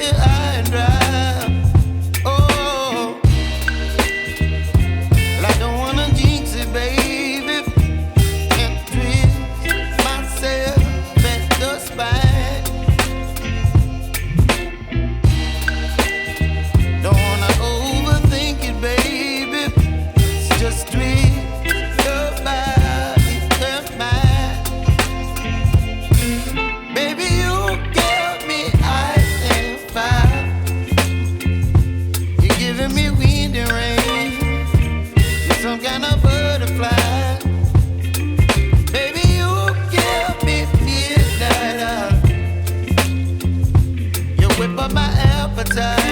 high and dry. Oh, well, I don't wanna jinx it, baby, and twist myself at the spine. Don't wanna overthink it, baby. It's just twist your body and mine. Baby, you give me ice and fire. You're giving me wind and rain. You're some kind of butterfly. Baby, you give me midnight. You whip up my appetite.